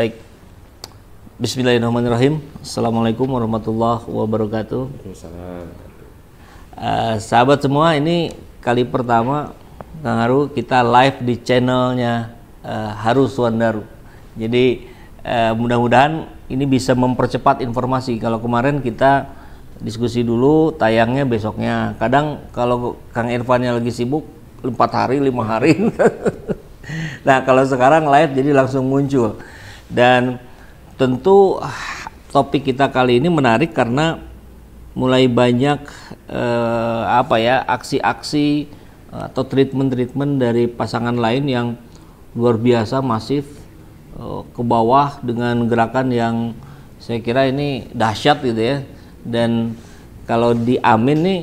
Baik. Bismillahirrahmanirrahim. Assalamualaikum warahmatullahi wabarakatuh. Waalaikumsalam. Sahabat semua, ini kali pertama Kang Haru kita live di channelnya Haru Suwandaru. Jadi mudah-mudahan ini bisa mempercepat informasi. Kalau kemarin kita diskusi dulu, tayangnya besoknya. Kadang kalau Kang Irfannya lagi sibuk 4 hari, 5 hari. Nah, kalau sekarang live jadi langsung muncul. Dan tentu topik kita kali ini menarik karena mulai banyak aksi-aksi atau treatment dari pasangan lain yang luar biasa masif ke bawah dengan gerakan yang saya kira ini dahsyat gitu ya. Dan kalau di Amin nih,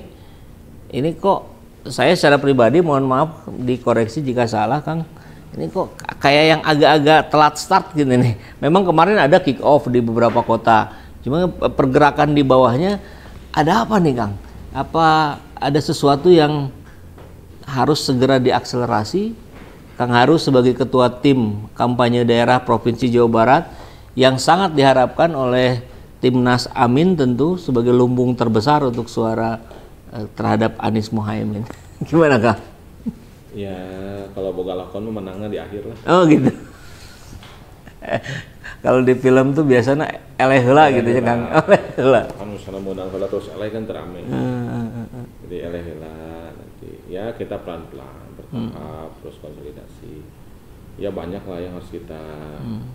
ini kok saya secara pribadi mohon maaf dikoreksi jika salah Kang, ini kok kayak yang agak-agak telat start gitu nih. Memang kemarin ada kick off di beberapa kota, cuma pergerakan di bawahnya ada apa nih Kang? Apa ada sesuatu yang harus segera diakselerasi? Kang Haru sebagai ketua tim kampanye daerah Provinsi Jawa Barat yang sangat diharapkan oleh Timnas Amin tentu sebagai lumbung terbesar untuk suara terhadap Anies Muhaimin. Gimana Kang? Ya kalau boga lakon menangnya di akhir lah. Oh gitu. Kalau di film tuh biasanya eleh heula gitu ya Kang. Eleh heula. Kan misalnya modal heula terus eleh kan terame. Jadi eleh heula nanti. Ya kita pelan-pelan bertahap terus konsolidasi. Ya banyak lah yang harus kita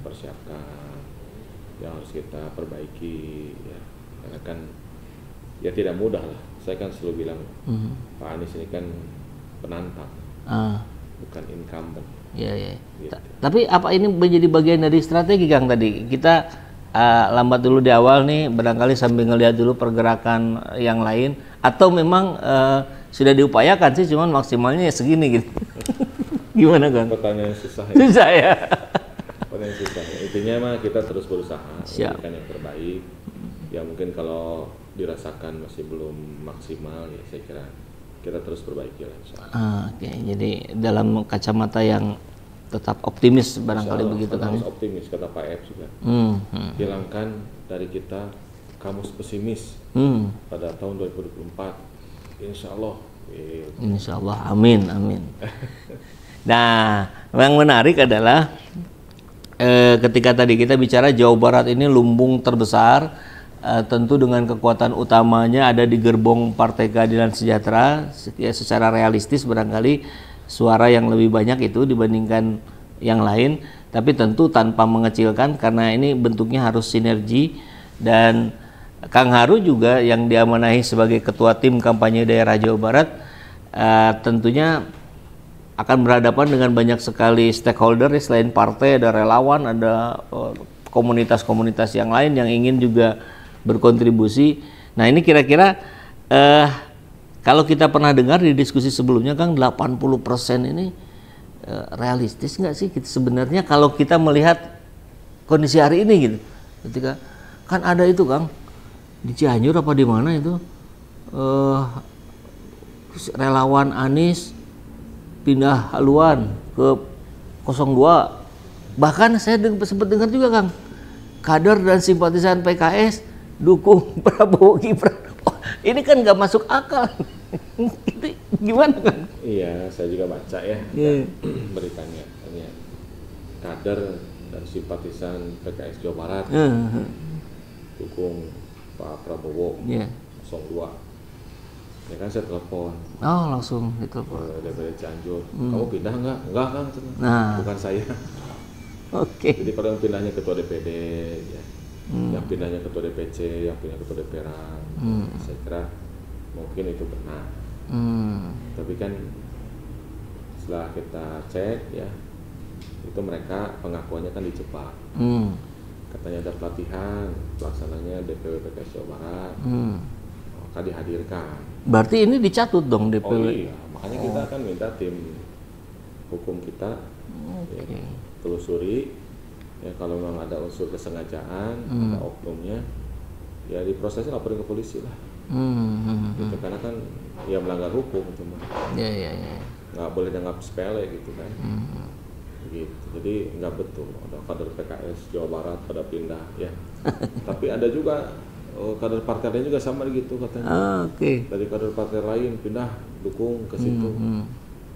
persiapkan, yang harus kita perbaiki ya. Karena kan ya tidak mudah lah. Saya kan selalu bilang Pak Anies ini kan penantang, bukan incumbent. Iya. Gitu. Tapi apa ini menjadi bagian dari strategi Kang tadi? Kita lambat dulu di awal nih, barangkali sambil ngelihat dulu pergerakan yang lain, atau memang sudah diupayakan sih, cuman maksimalnya ya segini gitu. Gimana Kang? Pertanyaan susah ya. Susah ya. Pertanyaan susah. Ya. Intinya mah kita terus berusaha memberikan yang terbaik. Ya mungkin kalau dirasakan masih belum maksimal ya saya kira kita terus perbaiki lah. Oke, jadi dalam kacamata yang tetap optimis barangkali begitu kan? Harus optimis kata Pak F juga. Hilangkan dari kita kamus pesimis pada tahun 2024. Insya Allah. Insya Allah, amin. Nah, yang menarik adalah ketika tadi kita bicara Jawa Barat ini lumbung terbesar. Tentu dengan kekuatan utamanya ada di gerbong Partai Keadilan Sejahtera, ya, secara realistis barangkali suara yang lebih banyak itu dibandingkan yang lain, tapi tentu tanpa mengecilkan karena ini bentuknya harus sinergi. Dan Kang Haru juga yang diamanahi sebagai ketua tim kampanye daerah Jawa Barat tentunya akan berhadapan dengan banyak sekali stakeholder ya, selain partai ada relawan, ada komunitas-komunitas yang lain yang ingin juga berkontribusi. Nah ini kira-kira kalau kita pernah dengar di diskusi sebelumnya Kang, 80% ini realistis nggak sih kita sebenarnya kalau kita melihat kondisi hari ini gitu. Ketika kan ada itu Kang di Cianjur apa di mana itu relawan Anies pindah haluan ke 02. Bahkan saya sempat dengar juga Kang, kader dan simpatisan PKS dukung Prabowo Gibran. Oh, ini kan nggak masuk akal. Itu gimana Kang? Iya, saya juga baca ya beritanya. Kader dan simpatisan PKS Jawa Barat dukung Pak Prabowo 02. Ya kan saya telepon. Oh langsung ditelepon. Dari Cianjur. Kamu pindah nggak? Enggak Kang. Bukan saya. Oke. Jadi kalau yang pindahnya ketua DPD, ya. Yang pindahnya ketua DPC, yang pindah ketua DPR, saya kira mungkin itu benar. Tapi kan setelah kita cek ya, itu mereka pengakuannya kan dijebak. Katanya ada pelatihan, pelaksananya DPW PKS Jawa Barat, maka dihadirkan. Berarti ini dicatut dong DPW? Oh iya, makanya kita akan minta tim hukum kita telusuri. Ya kalau memang ada unsur kesengajaan, ada oknumnya, ya diprosesnya laporin ke polisi lah. Gitu, karena kan ya melanggar hukum cuma. Ya. Nggak boleh dianggap sepele gitu kan. gitu. Jadi nggak betul ada kader PKS Jawa Barat pada pindah ya. Tapi ada juga kader partai lain juga sama gitu katanya. Oke. Dari kader partai lain pindah dukung ke situ.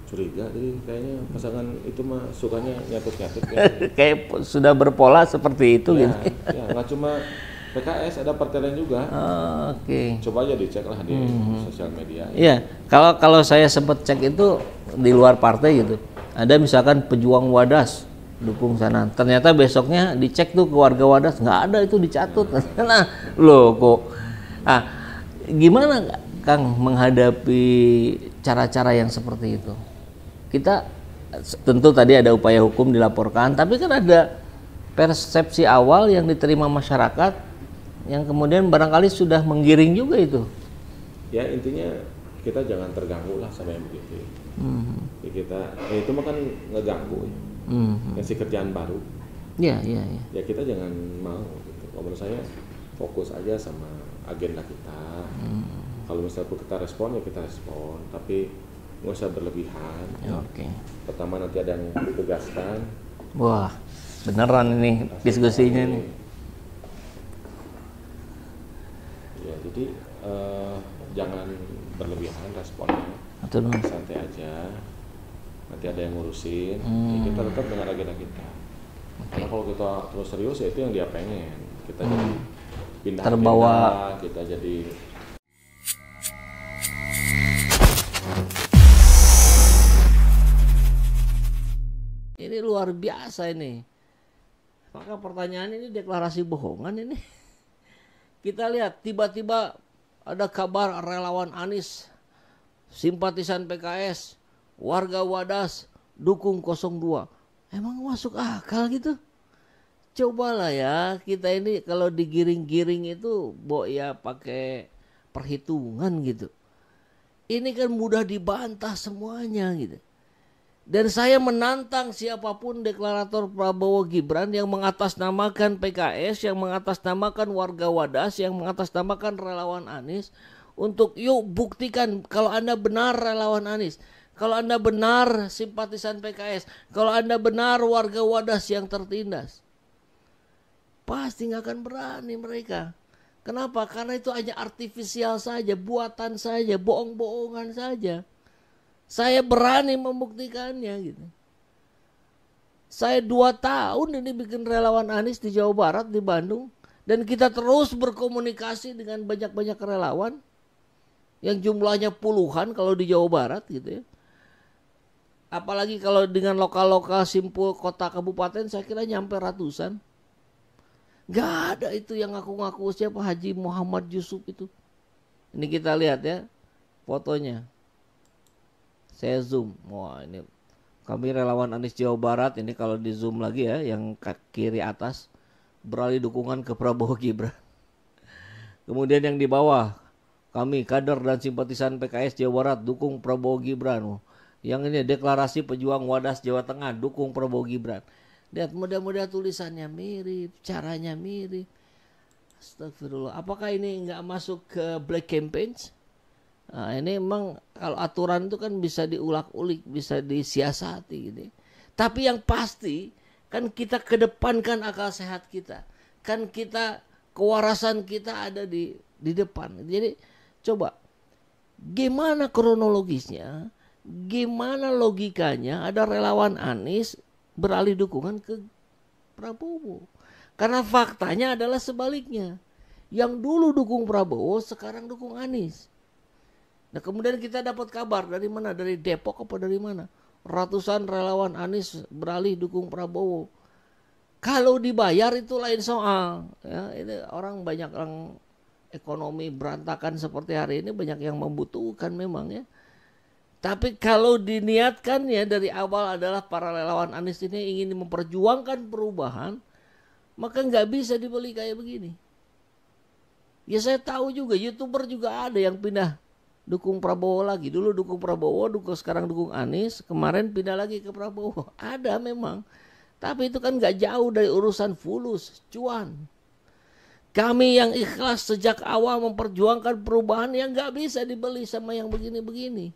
Curiga, jadi kayaknya pasangan itu mah sukanya nyatut-nyatut ya. Kayak sudah berpola seperti itu Ya, gitu. ya nggak cuma PKS, ada partai lain juga. Oke. Coba aja dicek lah di sosial media. Iya, kalau saya sempat cek itu di luar partai gitu. Ada misalkan pejuang Wadas dukung sana. Ternyata besoknya dicek tuh ke warga Wadas, nggak ada, itu dicatut. Nah, loh kok. Ah, gimana Kang menghadapi cara-cara yang seperti itu? Kita tentu tadi ada upaya hukum dilaporkan, tapi kan ada persepsi awal yang diterima masyarakat yang kemudian barangkali sudah menggiring juga itu. Ya intinya kita jangan terganggu lah sama yang begitu. Ya, kita itu mah kan ngeganggu ya. Ngasih kerjaan baru. Ya Ya kita jangan mau gitu. Kalau menurut saya fokus aja sama agenda kita. Kalau misalnya kita respon ya kita respon, tapi nggak usah berlebihan. Oke. Pertama nanti ada yang ditugaskan. Wah, beneran ini diskusinya nih. Ya jadi jangan berlebihan responnya. Santai aja. Nanti ada yang ngurusin. Ya kita tetap dengan agenda kita. Karena kalau kita terus serius ya itu yang dia pengen. Kita jadi pindah terbawa. Kita jadi Ini luar biasa ini. Maka pertanyaan ini deklarasi bohongan ini. Kita lihat tiba-tiba ada kabar relawan Anies, simpatisan PKS, warga Wadas dukung 02. Emang masuk akal gitu? Cobalah ya, kita ini kalau digiring-giring itu ya pakai perhitungan gitu. Ini kan mudah dibantah semuanya gitu. Dan saya menantang siapapun deklarator Prabowo Gibran yang mengatasnamakan PKS, yang mengatasnamakan warga Wadas, yang mengatasnamakan relawan Anies, untuk yuk buktikan kalau Anda benar relawan Anies, kalau Anda benar simpatisan PKS, kalau Anda benar warga Wadas yang tertindas. Pasti nggak akan berani mereka. Kenapa? Karena itu hanya artifisial saja, buatan saja, bohong-bohongan saja. Saya berani membuktikannya gitu. Saya 2 tahun ini bikin relawan Anies di Jawa Barat, di Bandung. Dan kita terus berkomunikasi dengan banyak-banyak relawan. Yang jumlahnya puluhan kalau di Jawa Barat gitu ya. Apalagi kalau dengan lokal-lokal simpul kota kabupaten saya kira nyampe ratusan. Gak ada itu yang ngaku-ngaku siapa Haji Muhammad Yusuf itu. Ini kita lihat ya fotonya. Saya zoom. Wah ini kami relawan Anies Jawa Barat. Ini kalau di zoom lagi ya, yang kiri atas beralih dukungan ke Prabowo Gibran. Kemudian yang di bawah, kami kader dan simpatisan PKS Jawa Barat dukung Prabowo Gibran. Yang ini deklarasi pejuang Wadas Jawa Tengah dukung Prabowo Gibran. Lihat mudah-mudahan tulisannya mirip, caranya mirip. Astagfirullah. Apakah ini nggak masuk ke black campaigns? Nah, ini memang kalau aturan itu kan bisa diulak-ulik, bisa disiasati gitu. Tapi yang pasti kan kita kedepankan akal sehat kita. Kan kita kewarasan kita ada di depan. Jadi coba gimana kronologisnya, gimana logikanya ada relawan Anies beralih dukungan ke Prabowo. Karena faktanya adalah sebaliknya. Yang dulu dukung Prabowo sekarang dukung Anies. Nah kemudian kita dapat kabar dari mana? Dari Depok apa dari mana? Ratusan relawan Anies beralih dukung Prabowo. Kalau dibayar itu lain soal. Ya, ini orang banyak orang ekonomi berantakan seperti hari ini banyak yang membutuhkan memang ya. Tapi kalau diniatkan ya dari awal adalah para relawan Anies ini ingin memperjuangkan perubahan, maka nggak bisa dibeli kayak begini. Ya saya tahu juga YouTuber juga ada yang pindah dukung Prabowo lagi. Dulu dukung Prabowo, sekarang dukung Anies. Kemarin pindah lagi ke Prabowo. Ada memang. Tapi itu kan gak jauh dari urusan fulus, cuan. Kami yang ikhlas sejak awal memperjuangkan perubahan yang gak bisa dibeli sama yang begini-begini.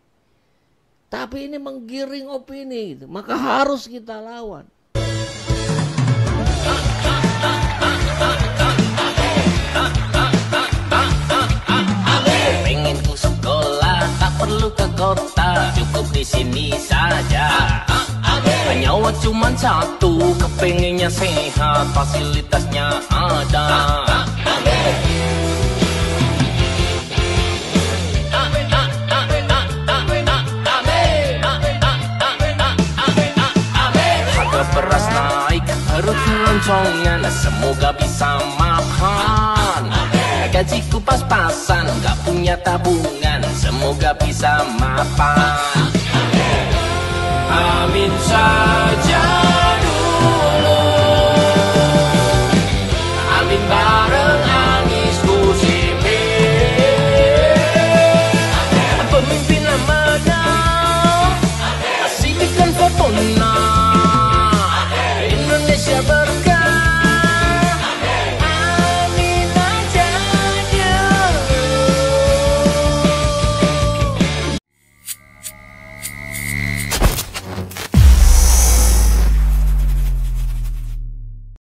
tapi ini menggiring opini gitu. Maka harus kita lawan. Pengen ku sekolah, tak perlu ke kota, cukup di sini saja. Nyawa cuma satu, kepengennya sehat, fasilitasnya ada. Harga beras naik, harus keloncongan, semoga bisa makan. Gajiku pas-pasan, gak punya tabungan, semoga bisa mapan. Amin.